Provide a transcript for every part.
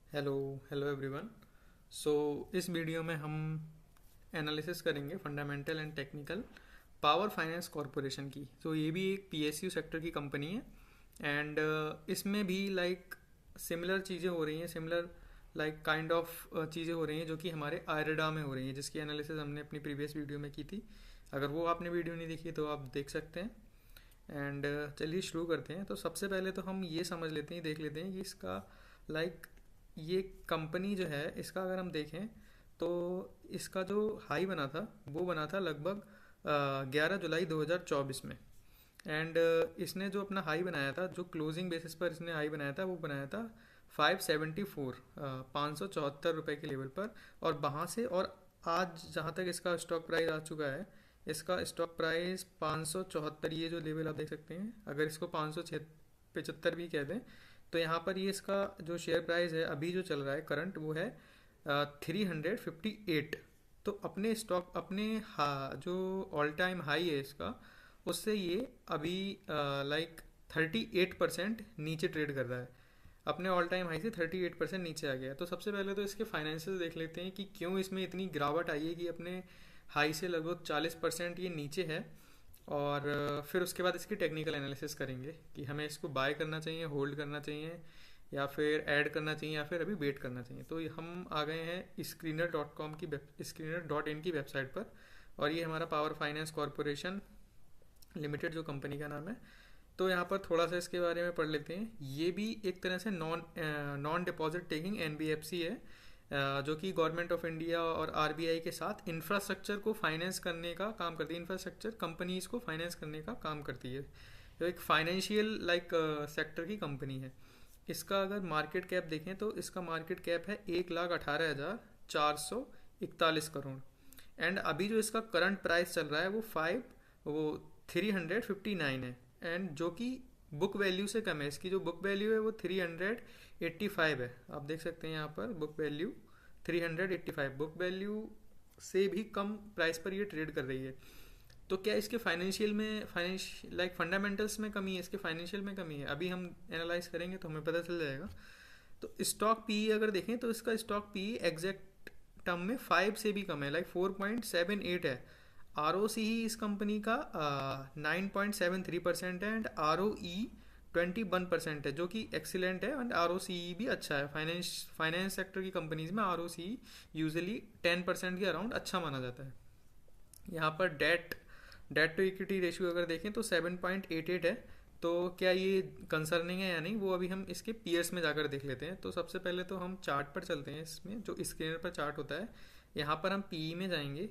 Hello hello everyone. सो इस video में हम एनालिसिस करेंगे fundamental and technical power finance corporation की। तो ये भी एक पीएसयू सेक्टर की कंपनी है एंड इसमें भी सिमिलर चीज़ें हो रही हैं, सिमिलर काइंड ऑफ चीज़ें हो रही हैं जो कि हमारे आयरडा में हो रही हैं, जिसकी एनालिसिस हमने अपनी प्रीवियस वीडियो में की थी। अगर वो आपने वीडियो नहीं देखी तो आप देख सकते हैं। एंड चलिए शुरू करते हैं। तो सबसे पहले तो हम ये समझ लेते हैं, देख लेते हैं कि इसका लाइक ये कंपनी जो है, इसका अगर हम देखें तो इसका जो हाई बना था वो बना था लगभग 11 जुलाई 2024 में। एंड इसने जो अपना हाई बनाया था, जो क्लोजिंग बेसिस पर इसने हाई बनाया था, वो बनाया था 574 ₹574 के लेवल पर। और वहाँ से और आज जहाँ तक इसका स्टॉक प्राइस आ चुका है, इसका स्टॉक प्राइस 574, ये जो लेवल आप देख सकते हैं, अगर इसको 575 भी कह दें तो यहाँ पर ये इसका जो शेयर प्राइस है अभी जो चल रहा है करंट, वो है 358। तो अपने स्टॉक अपने जो ऑल टाइम हाई है इसका, उससे ये अभी 38% नीचे ट्रेड कर रहा है। अपने ऑल टाइम हाई से 38% नीचे आ गया है। तो सबसे पहले तो इसके फाइनेंशियल देख लेते हैं कि क्यों इसमें इतनी गिरावट आई है कि अपने हाई से लगभग 40% ये नीचे है। और फिर उसके बाद इसकी टेक्निकल एनालिसिस करेंगे कि हमें इसको बाय करना चाहिए, होल्ड करना चाहिए, या फिर ऐड करना चाहिए, या फिर अभी वेट करना चाहिए। तो हम आ गए हैं स्क्रीनर.com की स्क्रीनर.इन की वेबसाइट पर। और ये हमारा पावर फाइनेंस कॉरपोरेशन लिमिटेड जो कंपनी का नाम है। तो यहाँ पर थोड़ा सा इसके बारे में पढ़ लेते हैं। ये भी एक तरह से नॉन डिपॉजिट टेकिंग एनबीएफसी है, जो कि गवर्नमेंट ऑफ इंडिया और आरबीआई के साथ इंफ्रास्ट्रक्चर को फाइनेंस करने का काम करती है, इंफ्रास्ट्रक्चर कंपनीज को फाइनेंस करने का काम करती है। तो एक फाइनेंशियल सेक्टर की कंपनी है। इसका अगर मार्केट कैप देखें तो इसका मार्केट कैप है 1,18,441 करोड़। एंड अभी जो इसका करंट प्राइस चल रहा है वो 359 है। एंड जो कि बुक वैल्यू से कम है। इसकी जो बुक वैल्यू है वो 385 है। आप देख सकते हैं यहाँ पर बुक वैल्यू 385, बुक वैल्यू से भी कम प्राइस पर ये ट्रेड कर रही है। तो क्या इसके फाइनेंशियल में फंडामेंटल्स में कमी है, इसके फाइनेंशियल में कमी है, अभी हम एनालाइज करेंगे तो हमें पता चल जाएगा। तो स्टॉक पी अगर देखें तो इसका स्टॉक पी एग्जैक्ट टर्म में 5 से भी कम है, 4.78 है। आर ओ सी ही इस कंपनी का 9.73% है। एंड आर ओ ई 21% है, जो कि एक्सीलेंट है। एंड आर ओ सी ई भी अच्छा है। फाइनेंस सेक्टर की कंपनीज में आर ओ सी यूजली 10% के अराउंड अच्छा माना जाता है। यहाँ पर debt debt to equity ratio अगर देखें तो 7.88 है। तो क्या ये कंसर्निंग है या नहीं, वो अभी हम इसके पीयर्स में जाकर देख लेते हैं। तो सबसे पहले तो हम चार्ट पर चलते हैं, इसमें जो स्क्रीन पर चार्ट होता है, यहाँ पर हम पीई में जाएंगे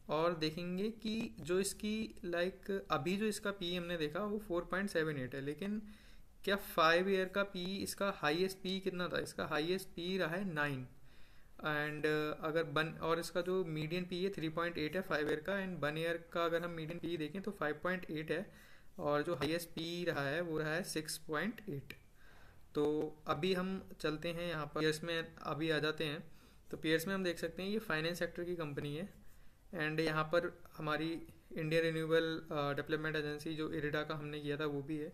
और देखेंगे कि जो इसकी अभी जो इसका पी हमने देखा वो 4.78 है। लेकिन क्या 5 ईयर का पी, इसका हाईएस्ट पी कितना था? इसका हाईएस्ट पी रहा है 9। एंड अगर वन और इसका जो मीडियन पी है 3.8 है 5 ईयर का। एंड 1 ईयर का अगर हम मीडियन पी देखें तो 5.8 है। और जो हाईएस्ट पी रहा है वो रहा है 6.8। तो अभी हम चलते हैं यहाँ पर पीयर्स में, अभी आ जाते हैं। तो पीयर्स में हम देख सकते हैं ये फाइनेंस सेक्टर की कंपनी है। एंड यहाँ पर हमारी इंडियन रिन्यूएबल डेवलपमेंट एजेंसी जो इरिडा का हमने किया था वो भी है।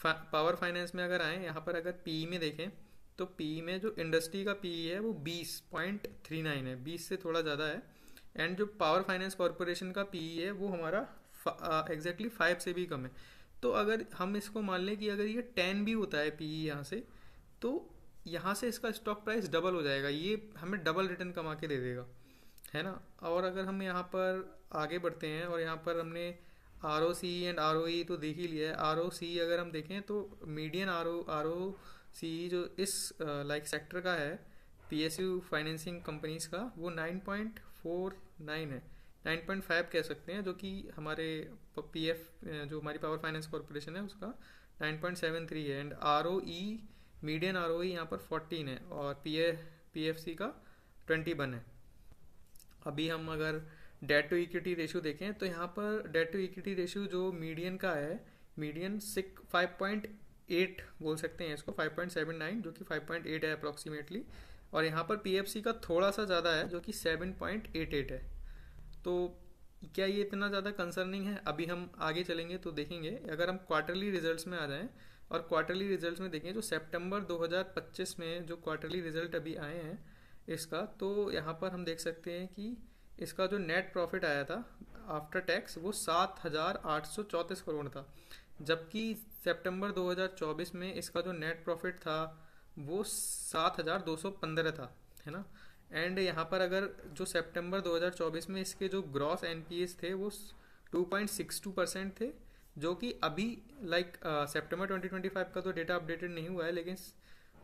पावर फाइनेंस में अगर आए, यहाँ पर अगर पी में देखें तो पी में जो इंडस्ट्री का पी है वो 20.39 है, 20 से थोड़ा ज़्यादा है। एंड जो पावर फाइनेंस कॉरपोरेशन का पी है वो हमारा एग्जैक्टली 5 से भी कम है। तो अगर हम इसको मान लें कि अगर ये 10 भी होता है पी यहाँ से, तो यहाँ से इसका स्टॉक प्राइस डबल हो जाएगा, ये हमें डबल रिटर्न कमा के दे देगा, है ना। और अगर हम यहाँ पर आगे बढ़ते हैं और यहाँ पर हमने R O C and R O E तो देख ही लिया है। आर ओ सी अगर हम देखें तो मीडियन आर ओ सी जो इस सेक्टर का है, P S U financing companies का, वो 9.49 है, 9.5 कह सकते हैं, जो कि हमारे पी एफ जो हमारी पावर फाइनेंस कॉरपोरेशन है उसका 9.73 है। And R O E median R O E यहाँ पर 14 है और पी एफ सी का 21 है। अभी हम अगर डेट टू इक्विटी रेशियो देखें तो यहाँ पर डेट टू इक्विटी रेशियो जो मीडियन का है, मीडियन 5.8 बोल सकते हैं इसको, 5.79, जो कि 5.8 है अप्रॉक्सीमेटली। और यहाँ पर पीएफसी का थोड़ा सा ज़्यादा है जो कि 7.88 है। तो क्या ये इतना ज़्यादा कंसर्निंग है? अभी हम आगे चलेंगे तो देखेंगे। अगर हम क्वार्टरली रिजल्ट्स में आ जाएं और क्वार्टरली रिजल्ट्स में देखें जो सितंबर 2025 में जो क्वार्टरली रिजल्ट अभी आए हैं इसका, तो यहाँ पर हम देख सकते हैं कि इसका जो नेट प्रॉफिट आया था आफ्टर टैक्स वो 7,834 करोड़ था, जबकि सितंबर 2024 में इसका जो नेट प्रॉफिट था वो 7,215 था, है ना। एंड यहाँ पर अगर जो सितंबर 2024 में इसके जो ग्रॉस एनपीएस थे वो 2.62% थे, जो कि अभी लाइक सितंबर 2025 का तो डेटा अपडेटेड नहीं हुआ है, लेकिन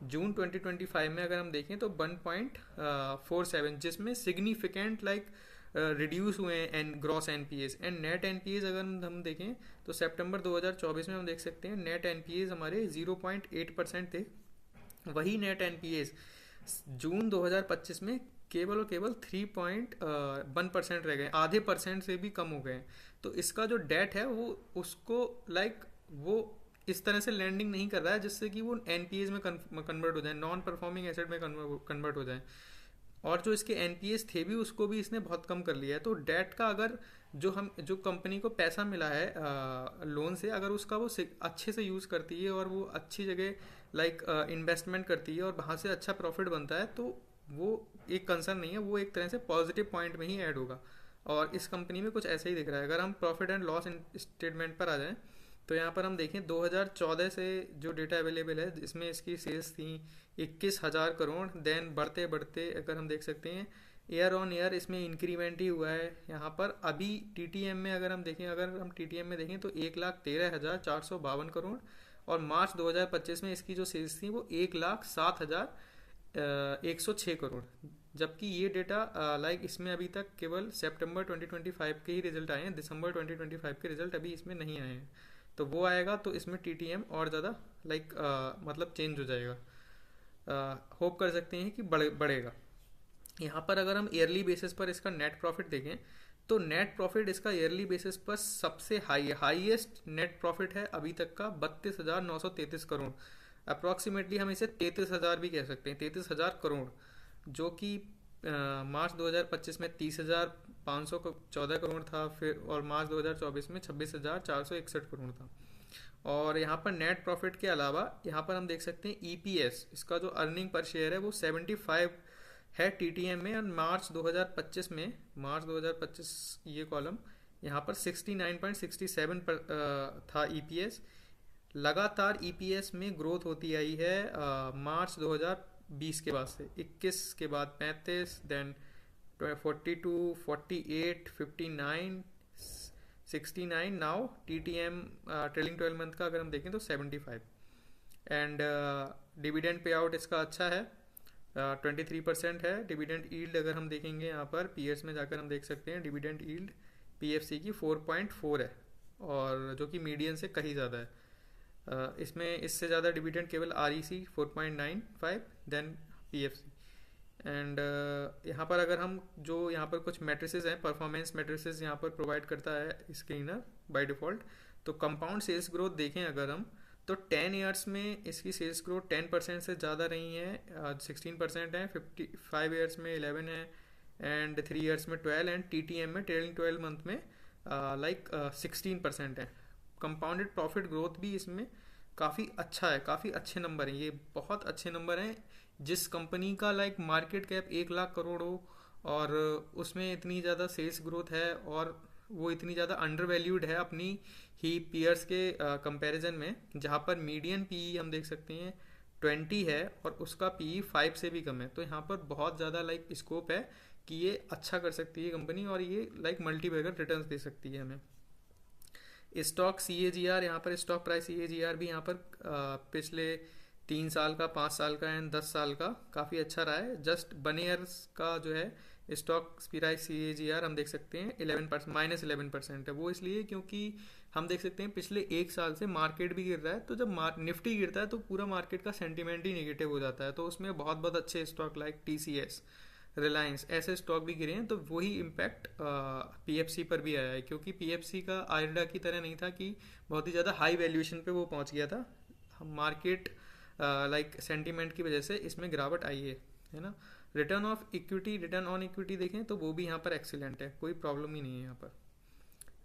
जून 2025 में अगर हम देखें तो 1.47, जिसमें सिग्निफिकेंट लाइक रिड्यूस हुए हैं an gross NPS. And net NPS अगर हम देखें तो सितंबर 2024 में हम देख सकते हैं नेट एनपीएस हमारे 0.8% थे, वही नेट एनपीएस जून 2025 में केवल और केवल 3.1% रह गए, आधे परसेंट से भी कम हो गए। तो इसका जो डेट है वो उसको लाइक वो इस तरह से लैंडिंग नहीं कर रहा है जिससे कि वो एनपीएस में कन्वर्ट हो जाए, नॉन परफॉर्मिंग एसेट में कन्वर्ट हो जाए। और जो इसके एनपीएस थे भी उसको भी इसने बहुत कम कर लिया है। तो डेट का अगर जो कंपनी को पैसा मिला है लोन से, अगर उसका वो अच्छे से यूज़ करती है और वो अच्छी जगह लाइक इन्वेस्टमेंट करती है और वहाँ से अच्छा प्रॉफिट बनता है, तो वो एक कंसर्न नहीं है, वो एक तरह से पॉजिटिव पॉइंट में ही ऐड होगा। और इस कंपनी में कुछ ऐसा ही दिख रहा है। अगर हम प्रॉफिट एंड लॉस स्टेटमेंट पर आ जाएं तो यहाँ पर हम देखें 2014 से जो डेटा अवेलेबल है जिसमें इसकी सेल्स थी 21,000 करोड़, देन बढ़ते बढ़ते अगर हम देख सकते हैं ईयर ऑन ईयर इसमें इंक्रीमेंट ही हुआ है। यहाँ पर अभी टीटीएम में अगर हम देखें, अगर हम टीटीएम में देखें तो 1,13,452 करोड़, और मार्च 2025 में इसकी जो सेल्स थी वो 1,07,106 करोड़। जबकि ये डेटा लाइक इसमें अभी तक केवल सितंबर 2025 के ही रिजल्ट आए हैं, दिसंबर 2025 के रिजल्ट अभी इसमें नहीं आए हैं। तो वो आएगा तो इसमें टीटीएम और ज़्यादा लाइक मतलब चेंज हो जाएगा, होप कर सकते हैं कि बढ़ेगा। यहाँ पर अगर हम ईयरली बेसिस पर इसका नेट प्रॉफिट देखें तो नेट प्रॉफिट इसका ईयरली बेसिस पर सबसे हाईएस्ट नेट प्रॉफिट है अभी तक का 32,933 करोड़। अप्रॉक्सीमेटली हम इसे 33,000 भी कह सकते हैं, 33,000 करोड़, जो कि मार्च 2025 में 30,514 करोड़ था, फिर और मार्च 2024 में 26,461 करोड़ था। और यहाँ पर नेट प्रॉफिट के अलावा यहाँ पर हम देख सकते हैं ईपीएस, इसका जो अर्निंग पर शेयर है वो 75 है टीटीएम में, और मार्च 2025 ये कॉलम यहाँ पर 69.67 पर था ईपीएस। लगातार ईपीएस में ग्रोथ होती आई है मार्च 2020 के बाद से, 21 के बाद 35, then 42, 48, 59, 69, now TTM trailing 12 month का अगर हम देखें तो 75। एंड डिविडेंड पे आउट इसका अच्छा है, 23% है। डिविडेंड यील्ड अगर हम देखेंगे यहाँ पर पीएस में जाकर हम देख सकते हैं डिविडेंड यील्ड पीएफसी की 4.4 है, और जो कि मीडियन से कहीं ज़्यादा है। इसमें इससे ज़्यादा डिविडेंड केवल आरईसी 4.95, देन पीएफसी। एंड यहाँ पर अगर हम जो यहाँ पर कुछ मैट्रिसेस हैं, परफॉर्मेंस मैट्रिसेस यहाँ पर प्रोवाइड करता है स्क्रीनर बाय डिफ़ॉल्ट। तो कंपाउंड सेल्स ग्रोथ देखें अगर हम तो 10 ईयर्स में इसकी सेल्स ग्रोथ 10% से ज़्यादा रही है, 16% है, 55 ईयर्स में 11 है, एंड 3 ईयर्स में 12, एंड टीटीएम में ट्रेलिंग 12 मंथ में लाइक 16% है। कंपाउंडेड प्रॉफिट ग्रोथ भी इसमें काफ़ी अच्छा है, काफ़ी अच्छे नंबर हैं, ये बहुत अच्छे नंबर हैं। जिस कंपनी का like market cap 1 lakh crore हो और उसमें इतनी ज़्यादा सेल्स ग्रोथ है और वो इतनी ज़्यादा अंडर वैल्यूड है अपनी ही पीयर्स के कंपैरिजन में, जहाँ पर मीडियन पीई हम देख सकते हैं 20 है और उसका पीई 5 से भी कम है। तो यहाँ पर बहुत ज़्यादा लाइक स्कोप है कि ये अच्छा कर सकती है कंपनी और ये लाइक मल्टीबैगर रिटर्न्स दे सकती है हमें। स्टॉक CAGR, यहाँ पर स्टॉक प्राइस CAGR भी यहाँ पर पिछले 3 साल का, 5 साल का एंड 10 साल का काफ़ी अच्छा रहा है। जस्ट 1 ईयर्स का जो है स्टॉक प्राइस CAGR हम देख सकते हैं 11% -11% है। वो इसलिए क्योंकि हम देख सकते हैं पिछले 1 साल से मार्केट भी गिर रहा है, तो जब निफ्टी गिरता है तो पूरा मार्केट का सेंटीमेंट ही नेगेटिव हो जाता है। तो उसमें बहुत बहुत अच्छे स्टॉक लाइक TCS, रिलायंस, ऐसे स्टॉक भी गिरे हैं। तो वही इम्पैक्ट PFC पर भी आया है, क्योंकि PFC का आयरडा की तरह नहीं था कि बहुत ही ज़्यादा हाई वैल्यूएशन पे वो पहुंच गया था। मार्केट लाइक सेंटीमेंट की वजह से इसमें गिरावट आई है ना। Return of equity, return on equity देखें तो वो भी यहाँ पर एक्सीलेंट है, कोई प्रॉब्लम ही नहीं है यहाँ पर।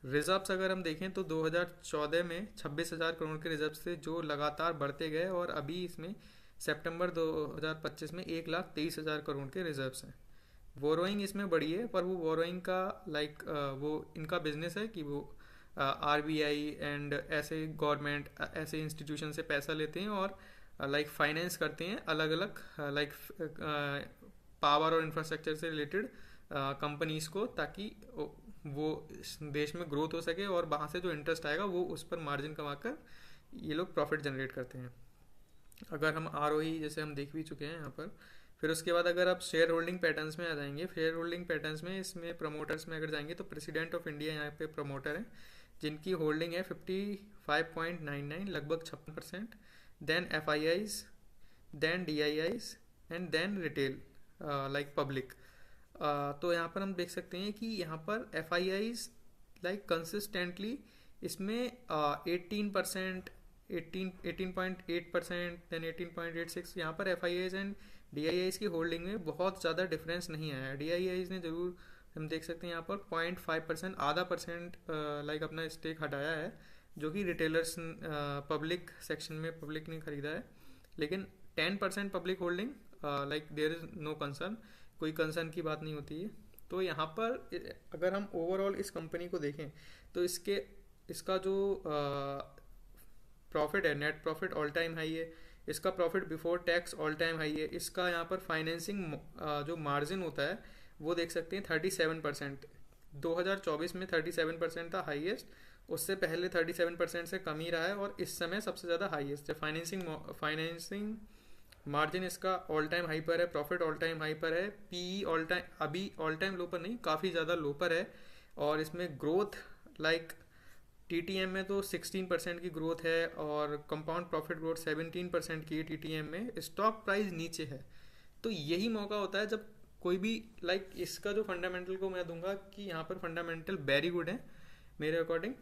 रिजर्व्स अगर हम देखें तो 2014 में 26,000 करोड़ के रिजर्व थे जो लगातार बढ़ते गए, और अभी इसमें सितंबर 2025 में 1,23,000 करोड़ के रिजर्व्स हैं। बोरोइंग इसमें बढ़ी है, पर वो बोरोइंग का वो इनका बिजनेस है कि वो आरबीआई एंड ऐसे गवर्नमेंट ऐसे इंस्टीट्यूशन से पैसा लेते हैं और फाइनेंस करते हैं अलग अलग पावर और इंफ्रास्ट्रक्चर से रिलेटेड कंपनीज को, ताकि वो इस देश में ग्रोथ हो सके और वहाँ से जो इंटरेस्ट आएगा वो उस पर मार्जिन कमाकर ये लोग प्रॉफिट जनरेट करते हैं। अगर हम आर जैसे हम देख भी चुके हैं यहाँ पर। फिर उसके बाद अगर आप शेयर होल्डिंग पैटर्न्स में आ जाएंगे, शेयर होल्डिंग पैटर्न्स में इसमें प्रमोटर्स में अगर जाएंगे तो प्रेसिडेंट ऑफ इंडिया यहाँ पे प्रमोटर हैं जिनकी होल्डिंग है 55.99, लगभग 56%। Then F I Is, then D I Is, and then retail public. तो यहाँ पर हम देख सकते हैं कि यहाँ पर एफ आई आईज कंसिस्टेंटली इसमें 18%, 18.8%, देन 18.86, यहाँ पर F I Is and D I eyes की होल्डिंग में बहुत ज़्यादा डिफरेंस नहीं आया है। डी आई आईज ने ज़रूर, हम देख सकते हैं यहाँ पर 0.5%, आधा परसेंट अपना स्टेक हटाया है, जो कि रिटेलर्स पब्लिक सेक्शन में पब्लिक ने खरीदा है। लेकिन 10% public holding there is no concern, कोई कंसर्न की बात नहीं होती है। तो यहाँ पर अगर हम ओवरऑल इस कंपनी को देखें तो इसका जो प्रॉफिट है, net profit all time high है, इसका profit before tax all time high है, इसका यहाँ पर फाइनेंसिंग जो मार्जिन होता है वो देख सकते हैं 37%। 2024 में 37% था हाईएस्ट, उससे पहले 37% से कम ही रहा है, और इस समय सबसे ज़्यादा हाईएस्ट है। फाइनेंसिंग मार्जिन इसका ऑल टाइम हाई पर है, प्रॉफिट ऑल टाइम हाई पर है, पीई ऑल टाइम, अभी ऑल टाइम लो पर नहीं, काफ़ी ज़्यादा लो पर है। और इसमें ग्रोथ टीटीएम में तो 16% की ग्रोथ है, और कंपाउंड प्रॉफिट ग्रोथ 17% की है टीटीएम में। स्टॉक प्राइस नीचे है, तो यही मौका होता है जब कोई भी इसका जो फंडामेंटल को मैं दूंगा कि यहाँ पर फंडामेंटल वेरी गुड है मेरे अकॉर्डिंग।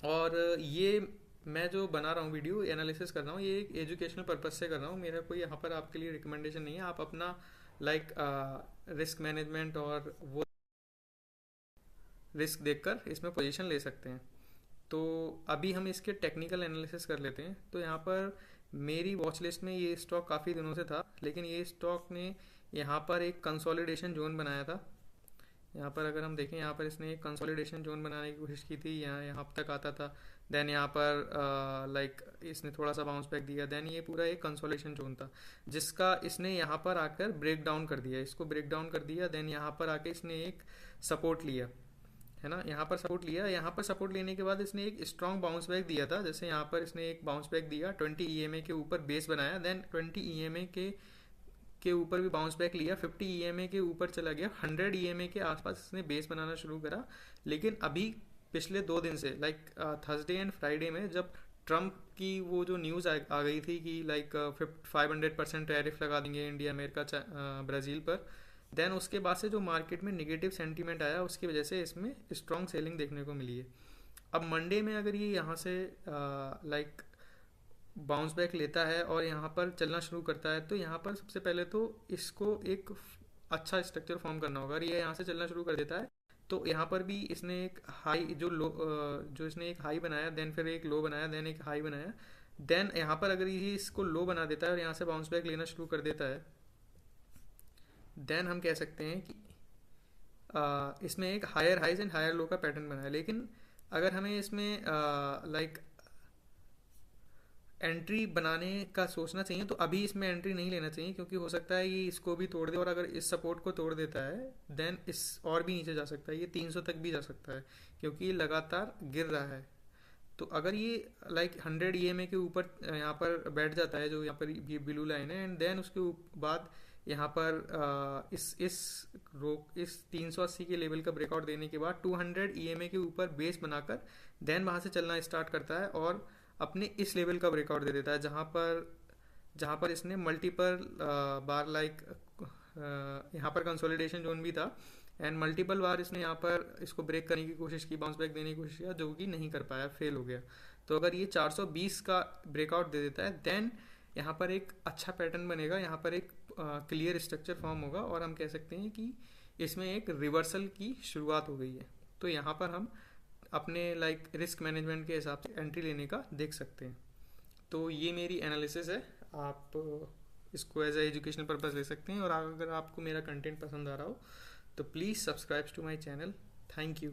और ये मैं जो बना रहा हूँ वीडियो एनालिसिस कर रहा हूँ, ये एक एजुकेशनल पर्पज से कर रहा हूँ, मेरा कोई यहाँ पर आपके लिए रिकमेंडेशन नहीं है। आप अपना रिस्क मैनेजमेंट और वो रिस्क देखकर इसमें पोजीशन ले सकते हैं। तो अभी हम इसके टेक्निकल एनालिसिस कर लेते हैं। तो यहाँ पर मेरी वॉच लिस्ट में ये स्टॉक काफ़ी दिनों से था, लेकिन ये स्टॉक ने यहाँ पर एक कंसोलिडेशन जोन बनाया था। यहाँ पर अगर हम देखें, यहाँ पर इसने एक कंसोलिडेशन जोन बनाने की कोशिश की थी, यहाँ तक आता था। देन यहाँ पर इसने थोड़ा सा बाउंस बैक दिया, देन ये पूरा एक कंसोलिडेशन जोन था जिसका इसने यहाँ पर आकर ब्रेक डाउन कर दिया, इसको ब्रेक डाउन कर दिया। देन यहाँ पर आके इसने एक सपोर्ट लिया, है ना, यहाँ पर सपोर्ट लिया। यहाँ पर सपोर्ट लेने के बाद इसने एक स्ट्रॉन्ग बाउंस बैक दिया था, जैसे यहाँ पर इसने एक बाउंस बैक दिया, 20 ईएमए के ऊपर बेस बनाया, देन 20 ईएमए के ऊपर भी बाउंस बैक लिया, 50 ईएमए के ऊपर चला गया, 100 ईएमए के आसपास इसने बेस बनाना शुरू करा। लेकिन अभी पिछले 2 दिन से थर्सडे एंड फ्राइडे में जब ट्रम्प की वो जो न्यूज़ आ गई थी कि 500% टैरिफ लगा देंगे इंडिया, अमेरिका, ब्राज़ील पर, देन उसके बाद से जो मार्केट में निगेटिव सेंटीमेंट आया उसकी वजह से इसमें स्ट्रॉन्ग सेलिंग देखने को मिली है। अब मंडे में अगर ये यहाँ से बाउंस बैक लेता है और यहाँ पर चलना शुरू करता है, तो यहाँ पर सबसे पहले तो इसको एक अच्छा स्ट्रक्चर फॉर्म करना होगा। अगर ये यहाँ से चलना शुरू कर देता है तो यहाँ पर भी इसने एक हाई जो इसने एक हाई बनाया, देन फिर एक लो बनाया, देन एक हाई बनाया, देन यहाँ पर अगर ये इसको लो बना देता है और यहाँ से बाउंस बैक लेना शुरू कर देता है, देन हम कह सकते हैं कि इसमें एक higher highs and higher low का पैटर्न बना है। लेकिन अगर हमें इसमें एंट्री बनाने का सोचना चाहिए तो अभी इसमें एंट्री नहीं लेना चाहिए, क्योंकि हो सकता है ये इसको भी तोड़ दे, और अगर इस सपोर्ट को तोड़ देता है देन इस और भी नीचे जा सकता है, ये 300 तक भी जा सकता है, क्योंकि ये लगातार गिर रहा है। तो अगर ये 100 ईएमए के ऊपर यहाँ पर बैठ जाता है, जो यहाँ पर ये ब्लू लाइन है, एंड देन उसके बाद यहाँ पर इस 380 के लेवल का ब्रेकआउट देने के बाद 200 ईएमए के ऊपर बेस बनाकर देन वहाँ से चलना स्टार्ट करता है और अपने इस लेवल का ब्रेकआउट दे देता है, जहाँ पर इसने मल्टीपल बार यहाँ पर कंसोलिडेशन जोन भी था, एंड मल्टीपल बार इसने यहाँ पर इसको ब्रेक करने की कोशिश की, बाउंस बैक देने की कोशिश किया, जो कि नहीं कर पाया, फेल हो गया। तो अगर ये 420 का ब्रेकआउट दे देता है देन यहाँ पर एक अच्छा पैटर्न बनेगा, यहाँ पर एक क्लियर स्ट्रक्चर फॉर्म होगा, और हम कह सकते हैं कि इसमें एक रिवर्सल की शुरुआत हो गई है। तो यहाँ पर हम अपने लाइक रिस्क मैनेजमेंट के हिसाब से एंट्री लेने का देख सकते हैं। तो ये मेरी एनालिसिस है, आप इसको एज ए एजुकेशनल पर्पस ले सकते हैं। और अगर आपको मेरा कंटेंट पसंद आ रहा हो तो please subscribe to my channel. Thank you.